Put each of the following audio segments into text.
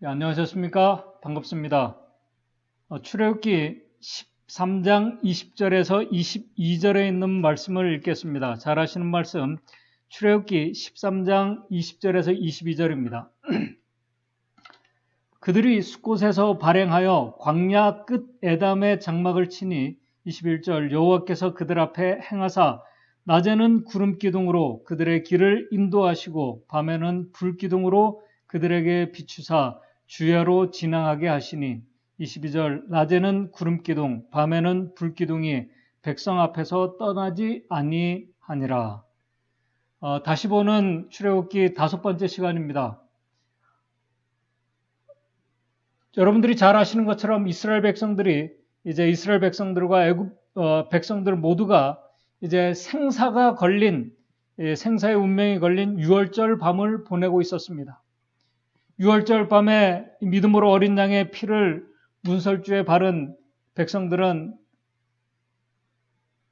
네, 안녕하셨습니까? 반갑습니다. 출애굽기 13장 20절에서 22절에 있는 말씀을 읽겠습니다. 잘 아시는 말씀, 출애굽기 13장 20절에서 22절입니다. 그들이 숫곳에서 발행하여 광야 끝 에담의 장막을 치니 21절 여호와께서 그들 앞에 행하사 낮에는 구름 기둥으로 그들의 길을 인도하시고 밤에는 불 기둥으로 그들에게 비추사 주야로 지나가게 하시니 22절 낮에는 구름 기둥 밤에는 불 기둥이 백성 앞에서 떠나지 아니하니라. 다시 보는 출애굽기 5번째 시간입니다. 여러분들이 잘 아시는 것처럼 이스라엘 백성들이 이제 이스라엘 백성들과 애굽 백성들 모두가 이제 생사가 걸린 생사의 운명이 걸린 유월절 밤을 보내고 있었습니다. 유월절 밤에 믿음으로 어린 양의 피를 문설주에 바른 백성들은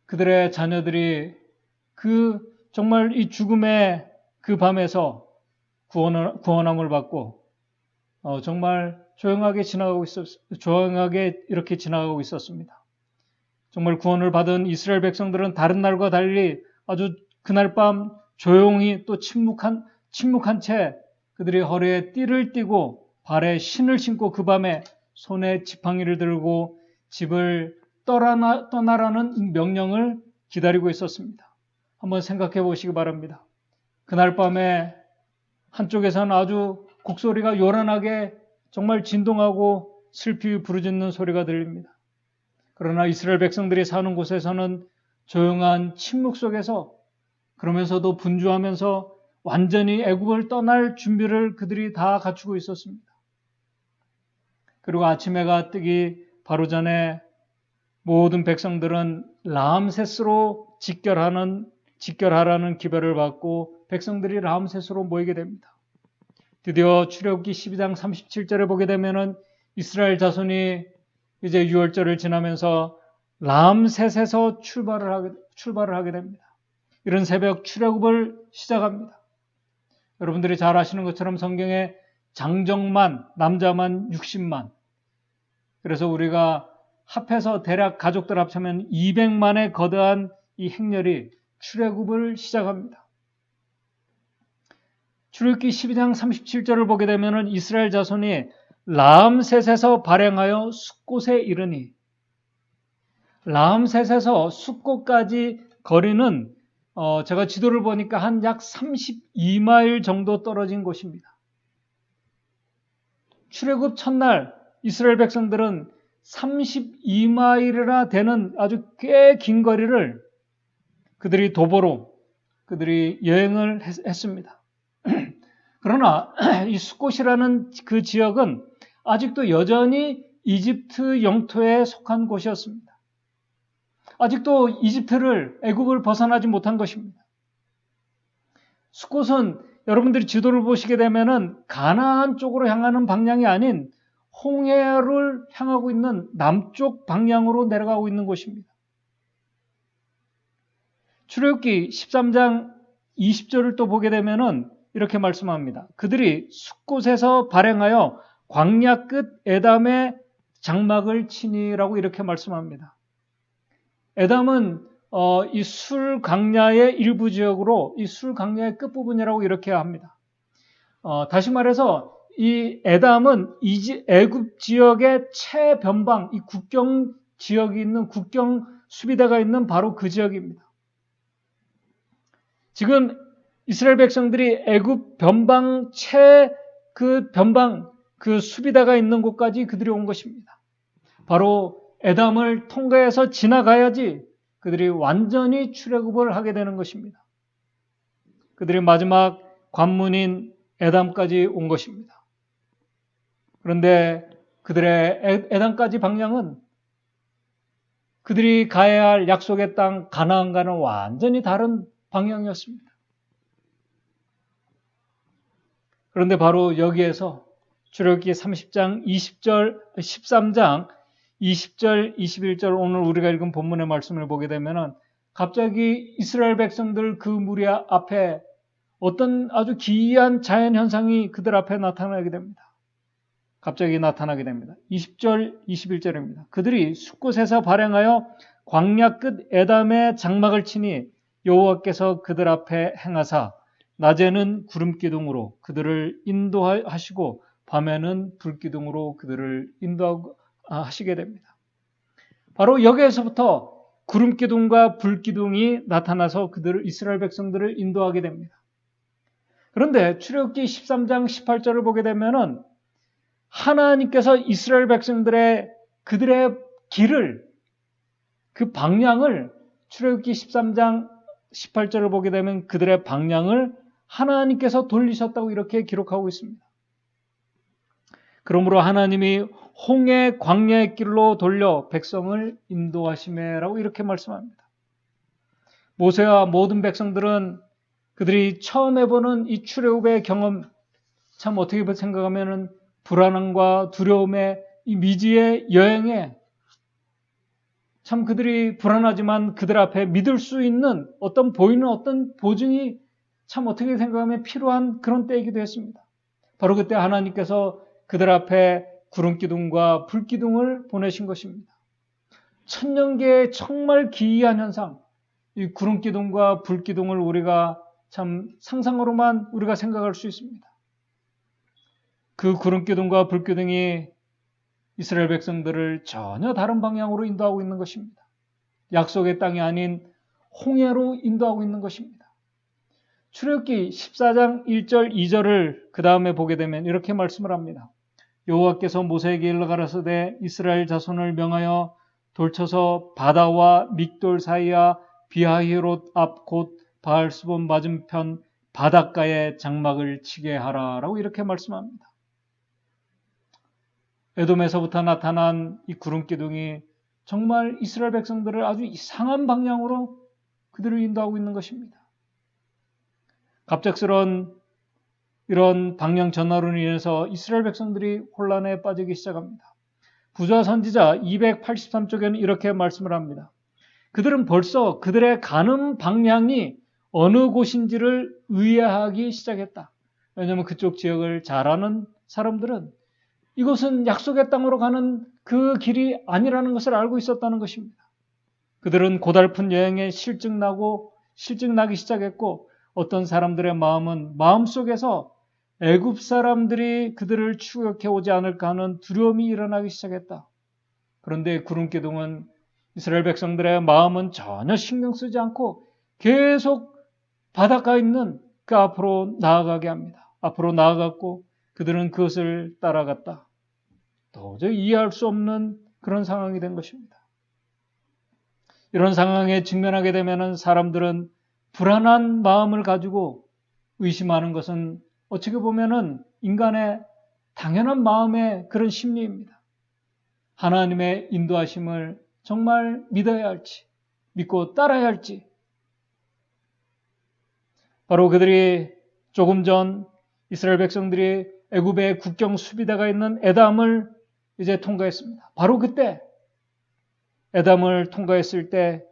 그들의 자녀들이 그 정말 이 죽음의 그 밤에서 구원함을 받고 정말 조용하게 이렇게 지나가고 있었습니다. 정말 구원을 받은 이스라엘 백성들은 다른 날과 달리 아주 그날 밤 조용히 또 침묵한 채 그들이 허리에 띠를 띠고 발에 신을 신고 그 밤에 손에 지팡이를 들고 집을 떠나라는 명령을 기다리고 있었습니다. 한번 생각해 보시기 바랍니다. 그날 밤에 한쪽에서는 아주 곡소리가 요란하게 정말 진동하고 슬피 부르짖는 소리가 들립니다. 그러나 이스라엘 백성들이 사는 곳에서는 조용한 침묵 속에서 그러면서도 분주하면서 완전히 애굽을 떠날 준비를 그들이 다 갖추고 있었습니다. 그리고 아침 해가 뜨기 바로 전에 모든 백성들은 라암세스로 직결하라는 기별을 받고 백성들이 라암세스로 모이게 됩니다. 드디어 출애굽기 12장 37절에 보게 되면은 이스라엘 자손이 이제 유월절을 지나면서 라암셋에서 출발을 하게 됩니다. 이런 새벽 출애굽을 시작합니다. 여러분들이 잘 아시는 것처럼 성경에 장정만, 남자만 60만. 그래서 우리가 합해서 대략 가족들 합치면 200만의 거대한 이 행렬이 출애굽을 시작합니다. 출애굽기 12장 37절을 보게 되면 이스라엘 자손이 라암셋에서 발행하여 숫곳에 이르니 라암셋에서 숫곳까지 거리는 제가 지도를 보니까 한 약 32마일 정도 떨어진 곳입니다. 출애굽 첫날 이스라엘 백성들은 32마일이나 되는 아주 꽤 긴 거리를 그들이 도보로 그들이 여행을 했습니다. 그러나 이 숫곳이라는 그 지역은 아직도 여전히 이집트 영토에 속한 곳이었습니다. 아직도 애굽을 벗어나지 못한 것입니다. 숫곳은 여러분들이 지도를 보시게 되면은 가나안 쪽으로 향하는 방향이 아닌 홍해를 향하고 있는 남쪽 방향으로 내려가고 있는 곳입니다. 출애굽기 13장 20절을 또 보게 되면은 이렇게 말씀합니다. 그들이 숫곳에서 발행하여 광야 끝 에담의 장막을 치니라고 이렇게 말씀합니다. 에담은 이 술 강야의 일부 지역으로 이 술 강야의 끝부분이라고 이렇게 합니다. 다시 말해서 이 에담은 애굽 지역의 최변방, 이 국경 지역이 있는 국경 수비대가 있는 바로 그 지역입니다. 지금 이스라엘 백성들이 애굽 변방 그 수비대가 있는 곳까지 그들이 온 것입니다. 바로 에담을 통과해서 지나가야지 그들이 완전히 출애굽을 하게 되는 것입니다. 그들이 마지막 관문인 에담까지 온 것입니다. 그런데 그들의 에담까지 방향은 그들이 가야 할 약속의 땅 가나안과는 완전히 다른 방향이었습니다. 그런데 바로 여기에서 출애굽기 13장 20절, 21절 오늘 우리가 읽은 본문의 말씀을 보게 되면 갑자기 이스라엘 백성들 그 무리 앞에 어떤 아주 기이한 자연현상이 그들 앞에 나타나게 됩니다. 갑자기 나타나게 됩니다. 20절, 21절입니다. 그들이 숲곳에서 발행하여 광야 끝 에담의 장막을 치니 여호와께서 그들 앞에 행하사 낮에는 구름기둥으로 그들을 인도하시고 밤에는 불기둥으로 그들을 인도하시게 됩니다. 바로 여기에서부터 구름기둥과 불기둥이 나타나서 이스라엘 백성들을 인도하게 됩니다. 그런데 출애굽기 13장 18절을 보게 되면은 하나님께서 이스라엘 백성들의 그들의 길을, 그 방향을, 출애굽기 13장 18절을 보게 되면 그들의 방향을 하나님께서 돌리셨다고 이렇게 기록하고 있습니다. 그러므로 하나님이 홍해 광야의 길로 돌려 백성을 인도하시매라고 이렇게 말씀합니다. 모세와 모든 백성들은 그들이 처음 해보는 이 출애굽의 경험, 참 어떻게 생각하면은 불안함과 두려움의 이 미지의 여행에 참 그들이 불안하지만 그들 앞에 믿을 수 있는 보이는 어떤 보증이 참 어떻게 생각하면 필요한 그런 때이기도 했습니다. 바로 그때 하나님께서 그들 앞에 구름기둥과 불기둥을 보내신 것입니다. 천년계의 정말 기이한 현상, 이 구름기둥과 불기둥을 우리가 참 상상으로만 우리가 생각할 수 있습니다. 그 구름기둥과 불기둥이 이스라엘 백성들을 전혀 다른 방향으로 인도하고 있는 것입니다. 약속의 땅이 아닌 홍해로 인도하고 있는 것입니다. 출애굽기 14장 1절 2절을 그 다음에 보게 되면 이렇게 말씀을 합니다. 여호와께서 모세에게 일러 가라사대 이스라엘 자손을 명하여 돌쳐서 바다와 믹돌 사이와 비하히롯 앞 곧 바알스본 맞은편 바닷가에 장막을 치게 하라라고 이렇게 말씀합니다. 에돔에서부터 나타난 이 구름기둥이 정말 이스라엘 백성들을 아주 이상한 방향으로 그들을 인도하고 있는 것입니다. 갑작스러운 이런 방향 전환으로 인해서 이스라엘 백성들이 혼란에 빠지기 시작합니다. 부자 선지자 283쪽에는 이렇게 말씀을 합니다. 그들은 벌써 그들의 가는 방향이 어느 곳인지를 의아하기 시작했다. 왜냐하면 그쪽 지역을 잘 아는 사람들은 이곳은 약속의 땅으로 가는 그 길이 아니라는 것을 알고 있었다는 것입니다. 그들은 고달픈 여행에 실증나기 시작했고 어떤 사람들의 마음속에서 애굽 사람들이 그들을 추격해 오지 않을까 하는 두려움이 일어나기 시작했다. 그런데 구름기둥은 이스라엘 백성들의 마음은 전혀 신경 쓰지 않고 계속 바닷가에 있는 그 앞으로 나아가게 합니다. 앞으로 나아갔고 그들은 그것을 따라갔다. 도저히 이해할 수 없는 그런 상황이 된 것입니다. 이런 상황에 직면하게 되면 사람들은 불안한 마음을 가지고 의심하는 것은 어떻게 보면은 인간의 당연한 마음의 그런 심리입니다. 하나님의 인도하심을 정말 믿어야 할지, 믿고 따라야 할지. 바로 그들이 조금 전 이스라엘 백성들이 애굽의 국경 수비대가 있는 에담을 이제 통과했습니다. 바로 그때 에담을 통과했을 때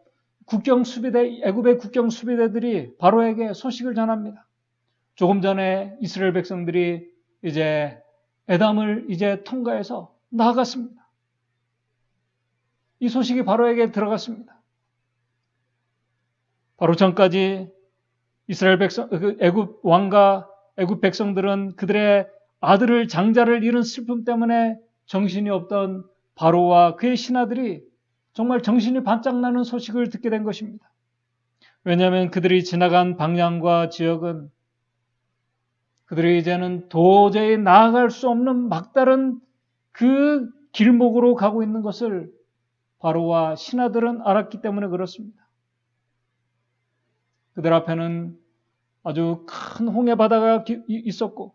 애굽의 국경 수비대들이 바로에게 소식을 전합니다. 조금 전에 이스라엘 백성들이 이제 에담을 이제 통과해서 나아갔습니다. 이 소식이 바로에게 들어갔습니다. 바로 전까지 이스라엘 백성, 애굽 왕과 애굽 백성들은 그들의 아들을 장자를 잃은 슬픔 때문에 정신이 없던 바로와 그의 신하들이 정말 정신이 반짝 나는 소식을 듣게 된 것입니다. 왜냐하면 그들이 지나간 방향과 지역은 그들이 이제는 도저히 나아갈 수 없는 막다른 그 길목으로 가고 있는 것을 바로와 신하들은 알았기 때문에 그렇습니다. 그들 앞에는 아주 큰 홍해 바다가 있었고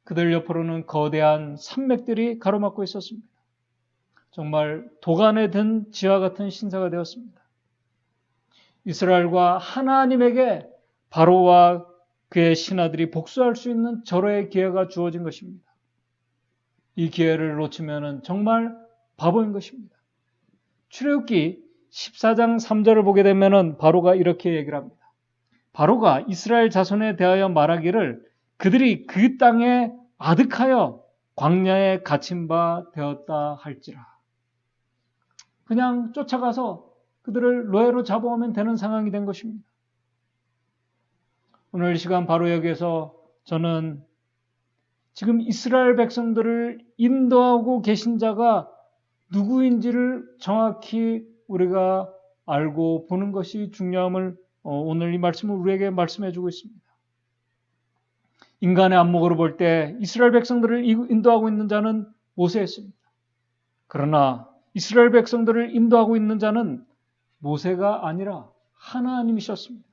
그들 옆으로는 거대한 산맥들이 가로막고 있었습니다. 정말 도간에 든 지와 같은 신사가 되었습니다. 이스라엘과 하나님에게 바로와 그의 신하들이 복수할 수 있는 절호의 기회가 주어진 것입니다. 이 기회를 놓치면 정말 바보인 것입니다. 출애굽기 14장 3절을 보게 되면 바로가 이렇게 얘기를 합니다. 바로가 이스라엘 자손에 대하여 말하기를 그들이 그 땅에 아득하여 광야에 갇힌 바 되었다 할지라. 그냥 쫓아가서 그들을 노예로 잡아오면 되는 상황이 된 것입니다. 오늘 이 시간 바로 여기에서 저는 지금 이스라엘 백성들을 인도하고 계신 자가 누구인지를 정확히 우리가 알고 보는 것이 중요함을 오늘 이 말씀을 우리에게 말씀해 주고 있습니다. 인간의 안목으로 볼 때 이스라엘 백성들을 인도하고 있는 자는 모세였습니다. 그러나 이스라엘 백성들을 인도하고 있는 자는 모세가 아니라 하나님이셨습니다.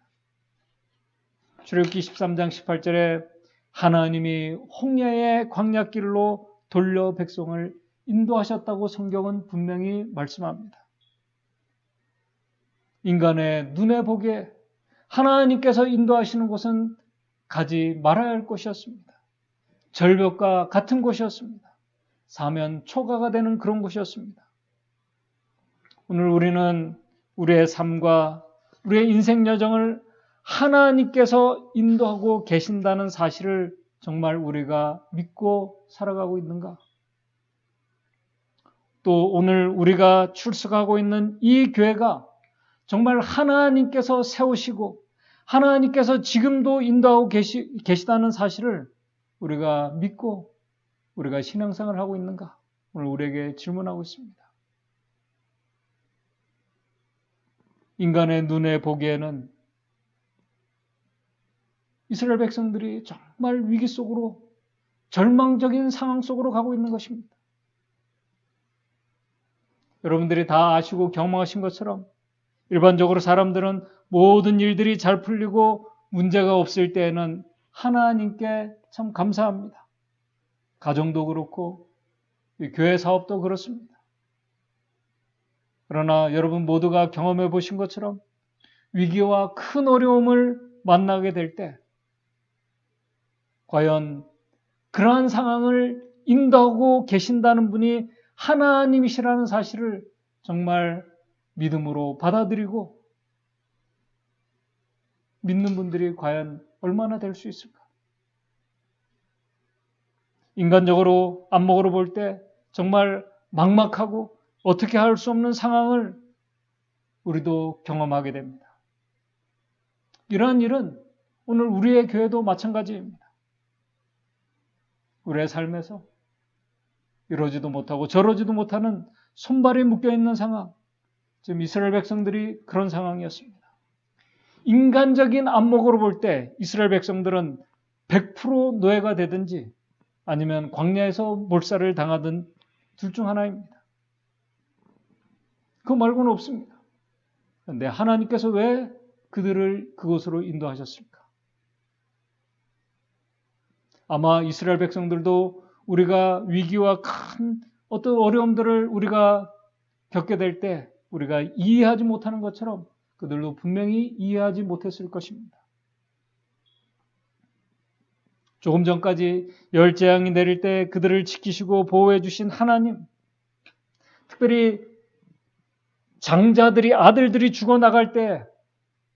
출애굽기 13장 18절에 하나님이 홍해의 광야길로 돌려 백성을 인도하셨다고 성경은 분명히 말씀합니다. 인간의 눈에 보기에 하나님께서 인도하시는 곳은 가지 말아야 할 곳이었습니다. 절벽과 같은 곳이었습니다. 사면 초가가 되는 그런 곳이었습니다. 오늘 우리는 우리의 삶과 우리의 인생 여정을 하나님께서 인도하고 계신다는 사실을 정말 우리가 믿고 살아가고 있는가? 또 오늘 우리가 출석하고 있는 이 교회가 정말 하나님께서 세우시고 하나님께서 지금도 인도하고 계시다는 사실을 우리가 믿고 우리가 신앙생활을 하고 있는가? 오늘 우리에게 질문하고 있습니다. 인간의 눈에 보기에는 이스라엘 백성들이 정말 위기 속으로 절망적인 상황 속으로 가고 있는 것입니다. 여러분들이 다 아시고 경험하신 것처럼 일반적으로 사람들은 모든 일들이 잘 풀리고 문제가 없을 때에는 하나님께 참 감사합니다. 가정도 그렇고 교회 사업도 그렇습니다. 그러나 여러분 모두가 경험해 보신 것처럼 위기와 큰 어려움을 만나게 될 때 과연 그러한 상황을 인도하고 계신다는 분이 하나님이시라는 사실을 정말 믿음으로 받아들이고 믿는 분들이 과연 얼마나 될 수 있을까? 인간적으로 안목으로 볼 때 정말 막막하고 어떻게 할 수 없는 상황을 우리도 경험하게 됩니다. 이러한 일은 오늘 우리의 교회도 마찬가지입니다. 우리의 삶에서 이러지도 못하고 저러지도 못하는 손발이 묶여있는 상황, 지금 이스라엘 백성들이 그런 상황이었습니다. 인간적인 안목으로 볼 때 이스라엘 백성들은 100% 노예가 되든지 아니면 광야에서 몰살을 당하든 둘 중 하나입니다. 그거 말고는 없습니다. 그런데 하나님께서 왜 그들을 그곳으로 인도하셨을까? 아마 이스라엘 백성들도 우리가 위기와 큰 어떤 어려움들을 우리가 겪게 될 때 우리가 이해하지 못하는 것처럼 그들도 분명히 이해하지 못했을 것입니다. 조금 전까지 열재앙이 내릴 때 그들을 지키시고 보호해 주신 하나님, 특별히 장자들이 아들들이 죽어나갈 때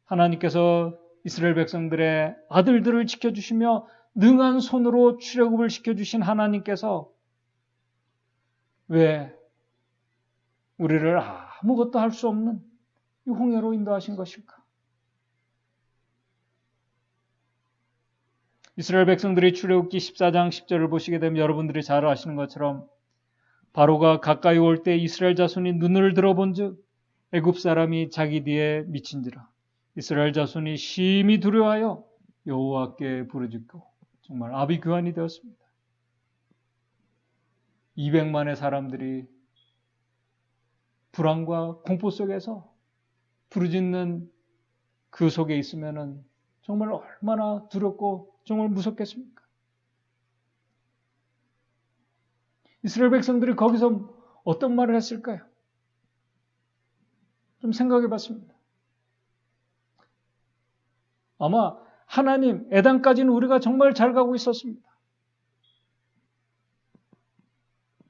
하나님께서 이스라엘 백성들의 아들들을 지켜주시며 능한 손으로 출애굽을 시켜주신 하나님께서 왜 우리를 아무것도 할 수 없는 이 홍해로 인도하신 것일까? 이스라엘 백성들이 출애굽기 14장 10절을 보시게 되면 여러분들이 잘 아시는 것처럼 바로가 가까이 올 때 이스라엘 자손이 눈을 들어본즉 애굽 사람이 자기 뒤에 미친지라. 이스라엘 자손이 심히 두려워하여 여호와께 부르짖고 정말 아비규환이 되었습니다. 200만의 사람들이 불안과 공포 속에서 부르짖는 그 속에 있으면은 정말 얼마나 두렵고 정말 무섭겠습니까? 이스라엘 백성들이 거기서 어떤 말을 했을까요? 좀 생각해 봤습니다. 아마 하나님, 에단까지는 우리가 정말 잘 가고 있었습니다.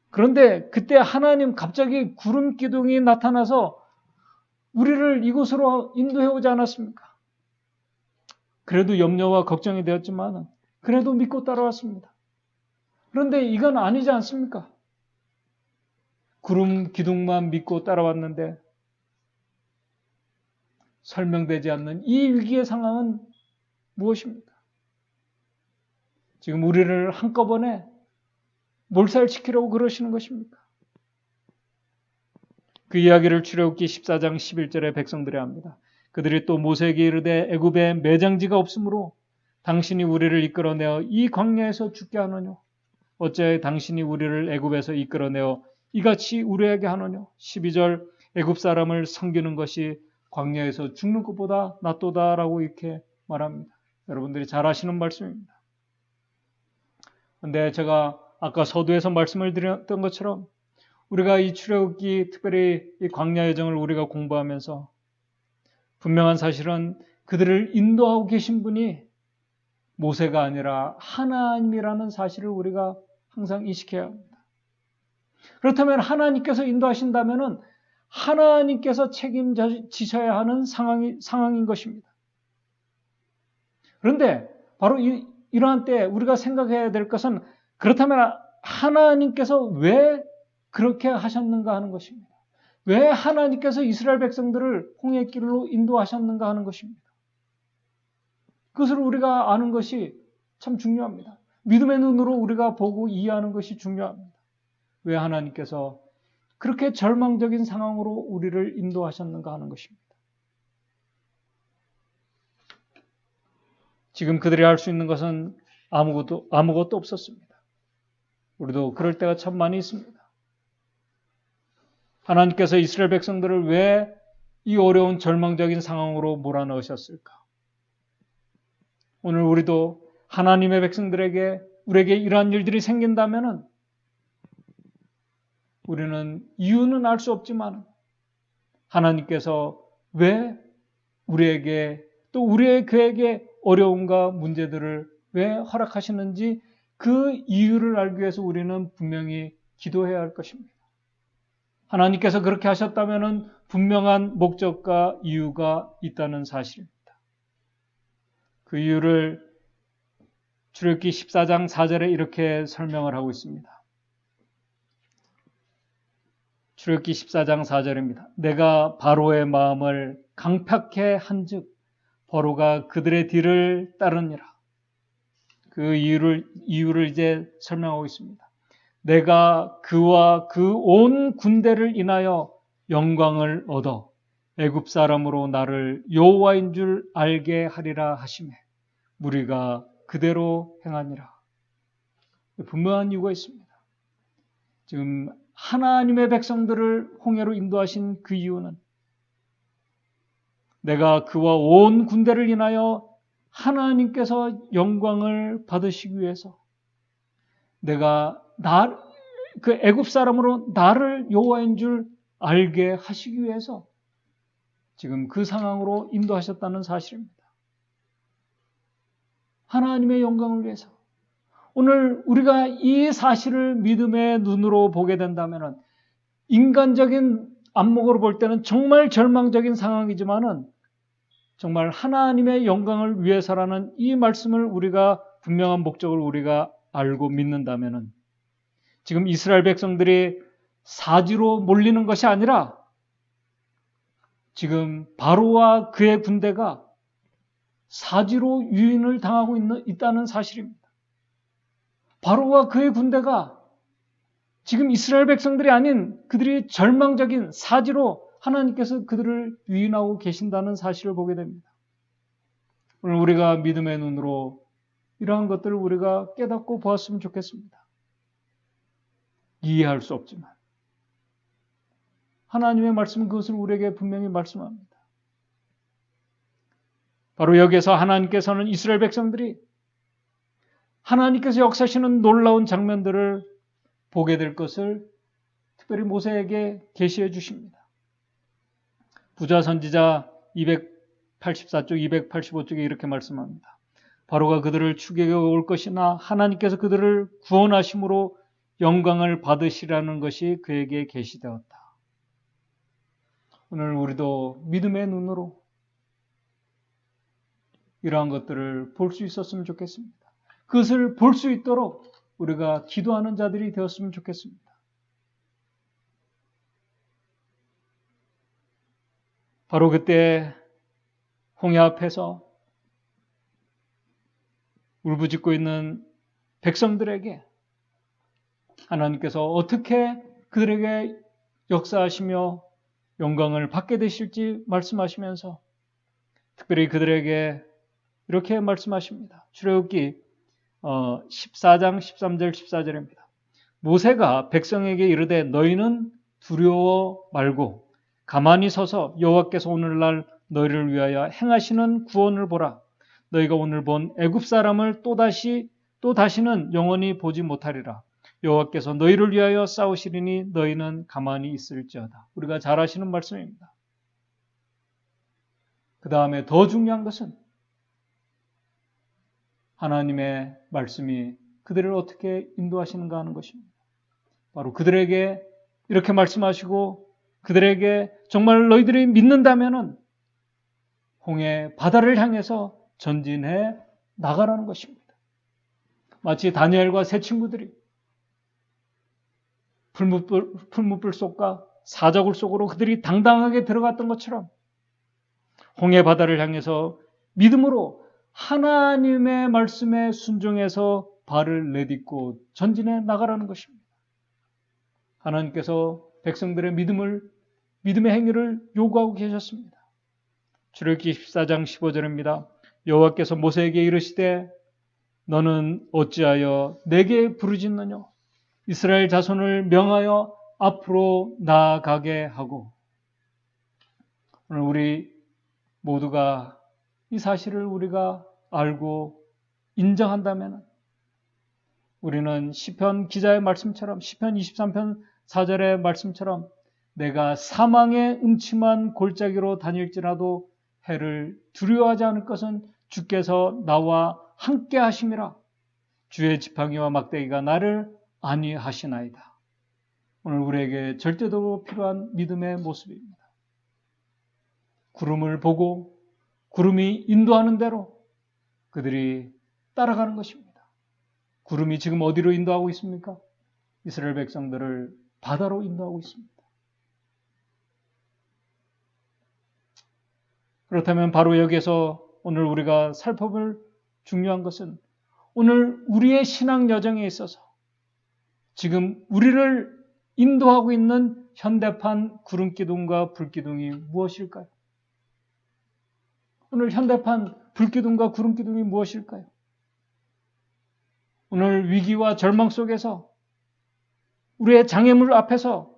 그런데 그때 하나님 갑자기 구름 기둥이 나타나서 우리를 이곳으로 인도해 오지 않았습니까? 그래도 염려와 걱정이 되었지만 그래도 믿고 따라왔습니다. 그런데 이건 아니지 않습니까? 구름 기둥만 믿고 따라왔는데 설명되지 않는 이 위기의 상황은 무엇입니까? 지금 우리를 한꺼번에 몰살시키려고 그러시는 것입니까? 그 이야기를 출애굽기 14장 11절에 백성들이 합니다. 그들이 또 모세에게 이르되 애굽에 매장지가 없으므로 당신이 우리를 이끌어내어 이 광야에서 죽게 하느뇨. 어찌하여 당신이 우리를 애굽에서 이끌어내어 이같이 우리에게 하느뇨. 12절 애굽 사람을 섬기는 것이 광야에서 죽는 것보다 낫도다라고 이렇게 말합니다. 여러분들이 잘 아시는 말씀입니다. 그런데 제가 아까 서두에서 말씀을 드렸던 것처럼 우리가 이 출애굽기 특별히 이 광야 여정을 우리가 공부하면서 분명한 사실은 그들을 인도하고 계신 분이 모세가 아니라 하나님이라는 사실을 우리가 항상 인식해야 합니다. 그렇다면 하나님께서 인도하신다면 하나님께서 책임지셔야 하는 상황인 것입니다. 그런데 바로 이러한 때 우리가 생각해야 될 것은 그렇다면 하나님께서 왜 그렇게 하셨는가 하는 것입니다. 왜 하나님께서 이스라엘 백성들을 홍해 길로 인도하셨는가 하는 것입니다. 그것을 우리가 아는 것이 참 중요합니다. 믿음의 눈으로 우리가 보고 이해하는 것이 중요합니다. 왜 하나님께서 그렇게 절망적인 상황으로 우리를 인도하셨는가 하는 것입니다. 지금 그들이 할 수 있는 것은 아무것도 없었습니다. 우리도 그럴 때가 참 많이 있습니다. 하나님께서 이스라엘 백성들을 왜 이 어려운 절망적인 상황으로 몰아넣으셨을까? 오늘 우리도 하나님의 백성들에게 우리에게 이러한 일들이 생긴다면 우리는 이유는 알 수 없지만 하나님께서 왜 우리에게 또 우리의 그에게 어려움과 문제들을 왜 허락하시는지 그 이유를 알기 위해서 우리는 분명히 기도해야 할 것입니다. 하나님께서 그렇게 하셨다면 분명한 목적과 이유가 있다는 사실입니다. 그 이유를 출애굽기 14장 4절에 이렇게 설명을 하고 있습니다. 출애굽기 14장 4절입니다. 내가 바로의 마음을 강팍해 한즉 바로가 그들의 뒤를 따르니라. 그 이유를 이제 설명하고 있습니다. 내가 그와 그 온 군대를 인하여 영광을 얻어 애굽 사람으로 나를 여호와인 줄 알게 하리라 하시매 무리가 그대로 행하니라. 분명한 이유가 있습니다. 지금 하나님의 백성들을 홍해로 인도하신 그 이유는 내가 그와 온 군대를 인하여 하나님께서 영광을 받으시기 위해서 내가 그 애굽 사람으로 나를 여호와인 줄 알게 하시기 위해서 지금 그 상황으로 인도하셨다는 사실입니다. 하나님의 영광을 위해서. 오늘 우리가 이 사실을 믿음의 눈으로 보게 된다면 인간적인 안목으로 볼 때는 정말 절망적인 상황이지만은 정말 하나님의 영광을 위해서라는 이 말씀을 우리가 분명한 목적을 우리가 알고 믿는다면은 지금 이스라엘 백성들이 사지로 몰리는 것이 아니라 지금 바로와 그의 군대가 사지로 유인을 당하고 있다는 사실입니다. 바로와 그의 군대가 지금 이스라엘 백성들이 아닌 그들이 절망적인 사지로 하나님께서 그들을 유인하고 계신다는 사실을 보게 됩니다. 오늘 우리가 믿음의 눈으로 이러한 것들을 우리가 깨닫고 보았으면 좋겠습니다. 이해할 수 없지만 하나님의 말씀은 그것을 우리에게 분명히 말씀합니다. 바로 여기에서 하나님께서는 이스라엘 백성들이 하나님께서 역사하시는 놀라운 장면들을 보게 될 것을 특별히 모세에게 계시해 주십니다. 부자 선지자 284쪽, 285쪽에 이렇게 말씀합니다. 바로가 그들을 추격해 올 것이나 하나님께서 그들을 구원하심으로 영광을 받으시라는 것이 그에게 계시되었다. 오늘 우리도 믿음의 눈으로 이러한 것들을 볼 수 있었으면 좋겠습니다. 그것을 볼 수 있도록 우리가 기도하는 자들이 되었으면 좋겠습니다. 바로 그때 홍해 앞에서 울부짖고 있는 백성들에게 하나님께서 어떻게 그들에게 역사하시며 영광을 받게 되실지 말씀하시면서 특별히 그들에게 이렇게 말씀하십니다. 출애굽기 14장 13절 14절입니다. 모세가 백성에게 이르되 너희는 두려워 말고 가만히 서서 여호와께서 오늘날 너희를 위하여 행하시는 구원을 보라. 너희가 오늘 본 애굽 사람을 또 다시는 영원히 보지 못하리라. 여호와께서 너희를 위하여 싸우시리니 너희는 가만히 있을지어다. 우리가 잘 아시는 말씀입니다. 그 다음에 더 중요한 것은 하나님의 말씀이 그들을 어떻게 인도하시는가 하는 것입니다. 바로 그들에게 이렇게 말씀하시고 그들에게 정말 너희들이 믿는다면은 홍해 바다를 향해서 전진해 나가라는 것입니다. 마치 다니엘과 세 친구들이 풀무불 속과 사자굴 속으로 그들이 당당하게 들어갔던 것처럼 홍해 바다를 향해서 믿음으로 하나님의 말씀에 순종해서 발을 내딛고 전진해 나가라는 것입니다. 하나님께서 백성들의 믿음의 행위를 요구하고 계셨습니다. 출애굽기 14장 15절입니다. 여호와께서 모세에게 이르시되 너는 어찌하여 내게 부르짖느냐? 이스라엘 자손을 명하여 앞으로 나아가게 하고. 오늘 우리 모두가 이 사실을 우리가 알고 인정한다면 우리는 시편 기자의 말씀처럼 시편 23편 4절의 말씀처럼 내가 사망의 음침한 골짜기로 다닐지라도 해를 두려워하지 않을 것은 주께서 나와 함께 하심이라. 주의 지팡이와 막대기가 나를 안위하시나이다. 오늘 우리에게 절대적으로 필요한 믿음의 모습입니다. 구름을 보고 구름이 인도하는 대로 그들이 따라가는 것입니다. 구름이 지금 어디로 인도하고 있습니까? 이스라엘 백성들을 바다로 인도하고 있습니다. 그렇다면 바로 여기에서 오늘 우리가 살펴볼 중요한 것은 오늘 우리의 신앙 여정에 있어서 지금 우리를 인도하고 있는 현대판 구름기둥과 불기둥이 무엇일까요? 오늘 현대판 불기둥과 구름기둥이 무엇일까요? 오늘 위기와 절망 속에서 우리의 장애물 앞에서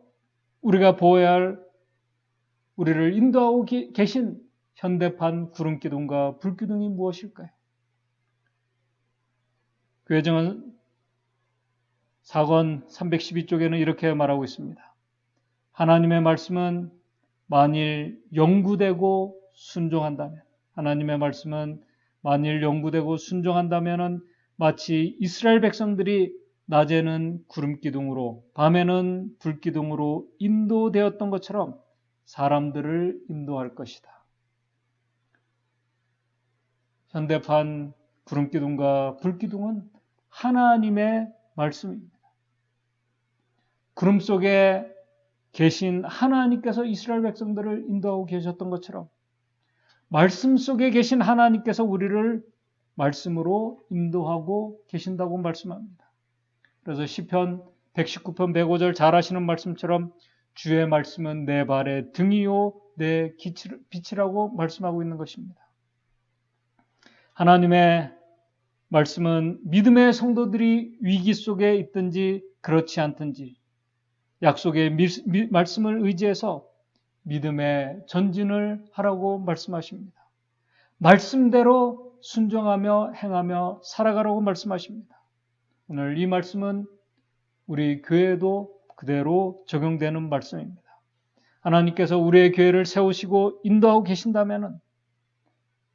우리가 보아야 할 우리를 인도하고 계신 현대판 구름기둥과 불기둥이 무엇일까요? 교회정은 사권 312쪽에는 이렇게 말하고 있습니다. 하나님의 말씀은 만일 영구되고 순종한다면 하나님의 말씀은 만일 영구되고 순종한다면 마치 이스라엘 백성들이 낮에는 구름기둥으로 밤에는 불기둥으로 인도되었던 것처럼 사람들을 인도할 것이다. 현대판 구름기둥과 불기둥은 하나님의 말씀입니다. 구름 속에 계신 하나님께서 이스라엘 백성들을 인도하고 계셨던 것처럼 말씀 속에 계신 하나님께서 우리를 말씀으로 인도하고 계신다고 말씀합니다. 그래서 시편 119편 105절 잘 아시는 말씀처럼 주의 말씀은 내 발의 등이요 내 빛이라고 말씀하고 있는 것입니다. 하나님의 말씀은 믿음의 성도들이 위기 속에 있든지 그렇지 않든지 약속의 말씀을 의지해서 믿음의 전진을 하라고 말씀하십니다. 말씀대로 순종하며 행하며 살아가라고 말씀하십니다. 오늘 이 말씀은 우리 교회에도 그대로 적용되는 말씀입니다. 하나님께서 우리의 교회를 세우시고 인도하고 계신다면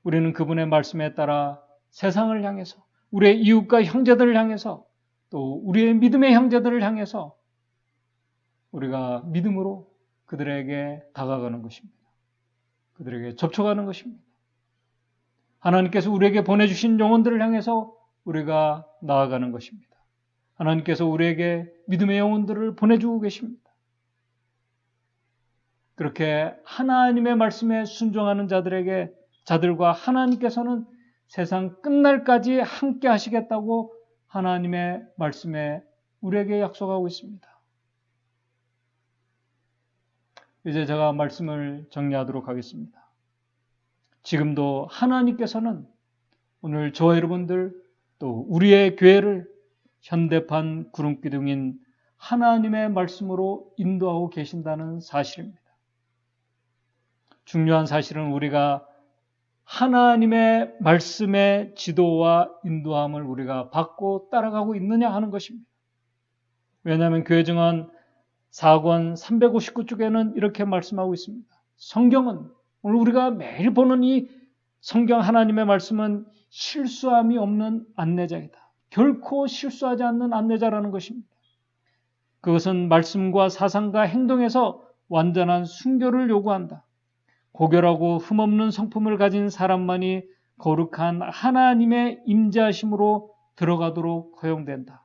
우리는 그분의 말씀에 따라 세상을 향해서 우리의 이웃과 형제들을 향해서 또 우리의 믿음의 형제들을 향해서 우리가 믿음으로 그들에게 다가가는 것입니다. 그들에게 접촉하는 것입니다. 하나님께서 우리에게 보내주신 영혼들을 향해서 우리가 나아가는 것입니다. 하나님께서 우리에게 믿음의 영혼들을 보내주고 계십니다. 그렇게 하나님의 말씀에 순종하는 자들과 하나님께서는 세상 끝날까지 함께 하시겠다고 하나님의 말씀에 우리에게 약속하고 있습니다. 이제 제가 말씀을 정리하도록 하겠습니다. 지금도 하나님께서는 오늘 저와 여러분들 또 우리의 교회를 현대판 구름기둥인 하나님의 말씀으로 인도하고 계신다는 사실입니다. 중요한 사실은 우리가 하나님의 말씀의 지도와 인도함을 우리가 받고 따라가고 있느냐 하는 것입니다. 왜냐하면 교회 증언 4권 359쪽에는 이렇게 말씀하고 있습니다. 성경은 오늘 우리가 매일 보는 이 성경 하나님의 말씀은 실수함이 없는 안내자이다. 결코 실수하지 않는 안내자라는 것입니다. 그것은 말씀과 사상과 행동에서 완전한 순교를 요구한다. 고결하고 흠없는 성품을 가진 사람만이 거룩한 하나님의 임재하심으로 들어가도록 허용된다.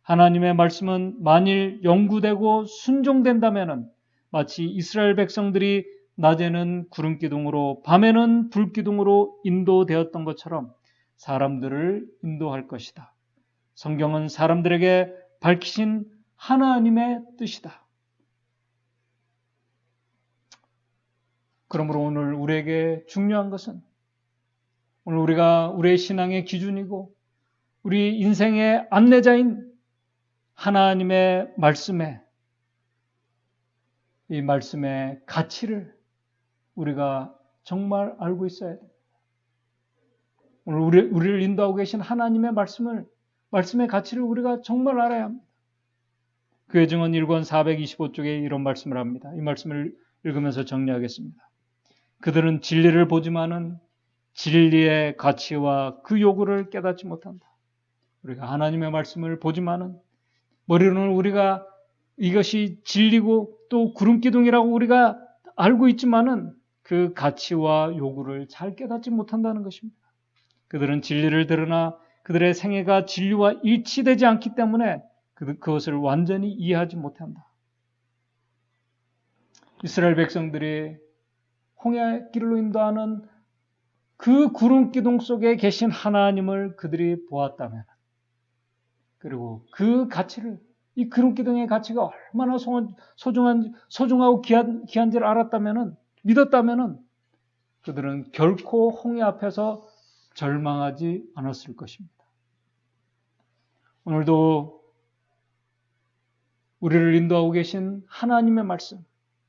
하나님의 말씀은 만일 영구되고 순종된다면 마치 이스라엘 백성들이 낮에는 구름기둥으로 밤에는 불기둥으로 인도되었던 것처럼 사람들을 인도할 것이다. 성경은 사람들에게 밝히신 하나님의 뜻이다. 그러므로 오늘 우리에게 중요한 것은 오늘 우리가 우리의 신앙의 기준이고 우리 인생의 안내자인 하나님의 말씀에 이 말씀의 가치를 우리가 정말 알고 있어야 됩니다. 오늘 우리를 인도하고 계신 하나님의 말씀의 가치를 우리가 정말 알아야 합니다. 교회 증언 1권 425쪽에 이런 말씀을 합니다. 이 말씀을 읽으면서 정리하겠습니다. 그들은 진리를 보지만은 진리의 가치와 그 요구를 깨닫지 못한다. 우리가 하나님의 말씀을 보지만은 머리로는 우리가 이것이 진리고 또 구름기둥이라고 우리가 알고 있지만은 그 가치와 요구를 잘 깨닫지 못한다는 것입니다. 그들은 진리를 들으나 그들의 생애가 진리와 일치되지 않기 때문에 그것을 완전히 이해하지 못한다. 이스라엘 백성들이 홍해길로 인도하는 그 구름기둥 속에 계신 하나님을 그들이 보았다면, 그리고 그 가치를, 이 구름기둥의 가치가 얼마나 소중하고 귀한지를 알았다면, 믿었다면 그들은 결코 홍해 앞에서 절망하지 않았을 것입니다. 오늘도 우리를 인도하고 계신 하나님의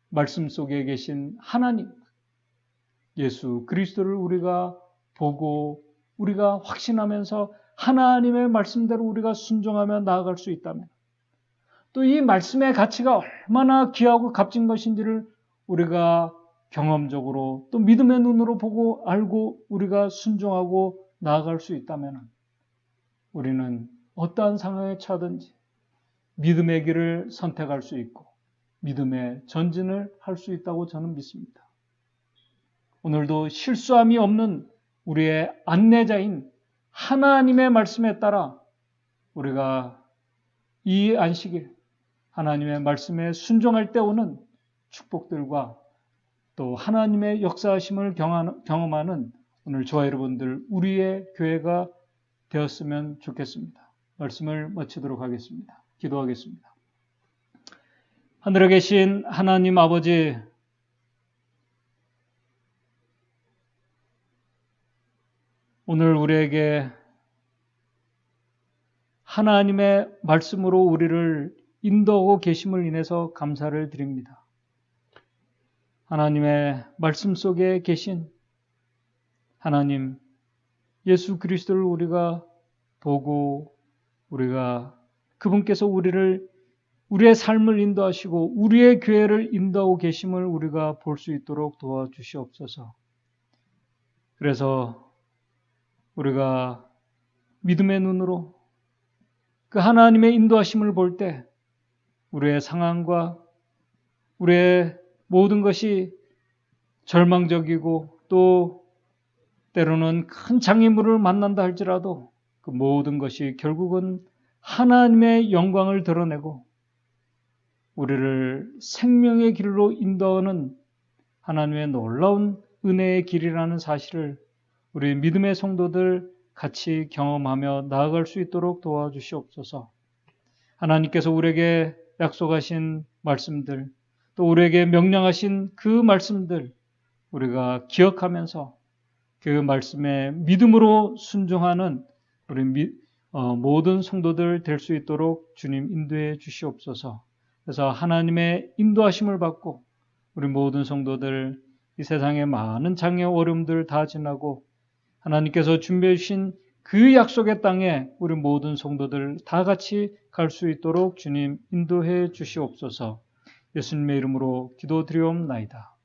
말씀 속에 계신 하나님, 예수 그리스도를 우리가 보고 우리가 확신하면서 하나님의 말씀대로 우리가 순종하며 나아갈 수 있다면, 또 이 말씀의 가치가 얼마나 귀하고 값진 것인지를 우리가 경험적으로 또 믿음의 눈으로 보고 알고 우리가 순종하고 나아갈 수 있다면 우리는 어떠한 상황에 처하든지 믿음의 길을 선택할 수 있고 믿음의 전진을 할 수 있다고 저는 믿습니다. 오늘도 실수함이 없는 우리의 안내자인 하나님의 말씀에 따라 우리가 이 안식일 하나님의 말씀에 순종할 때 오는 축복들과 또 하나님의 역사하심을 경험하는 오늘 저와 여러분들 우리의 교회가 되었으면 좋겠습니다. 말씀을 마치도록 하겠습니다. 기도하겠습니다. 하늘에 계신 하나님 아버지, 오늘 우리에게 하나님의 말씀으로 우리를 인도하고 계심을 인해서 감사를 드립니다. 하나님의 말씀 속에 계신 하나님 예수 그리스도를 우리가 보고 우리가 그분께서 우리의 삶을 인도하시고 우리의 교회를 인도하고 계심을 우리가 볼 수 있도록 도와주시옵소서. 그래서 우리가 믿음의 눈으로 그 하나님의 인도하심을 볼 때 우리의 상황과 우리의 모든 것이 절망적이고 또 때로는 큰 장애물을 만난다 할지라도 그 모든 것이 결국은 하나님의 영광을 드러내고 우리를 생명의 길로 인도하는 하나님의 놀라운 은혜의 길이라는 사실을 우리 믿음의 성도들 같이 경험하며 나아갈 수 있도록 도와주시옵소서. 하나님께서 우리에게 약속하신 말씀들, 또 우리에게 명령하신 그 말씀들 우리가 기억하면서 그 말씀에 믿음으로 순종하는 우리 모든 성도들 될 수 있도록 주님 인도해 주시옵소서. 그래서 하나님의 인도하심을 받고 우리 모든 성도들 이 세상의 많은 장애 어려움들 다 지나고 하나님께서 준비해 주신 그 약속의 땅에 우리 모든 성도들 다 같이 갈 수 있도록 주님 인도해 주시옵소서. 예수님의 이름으로 기도드리옵나이다.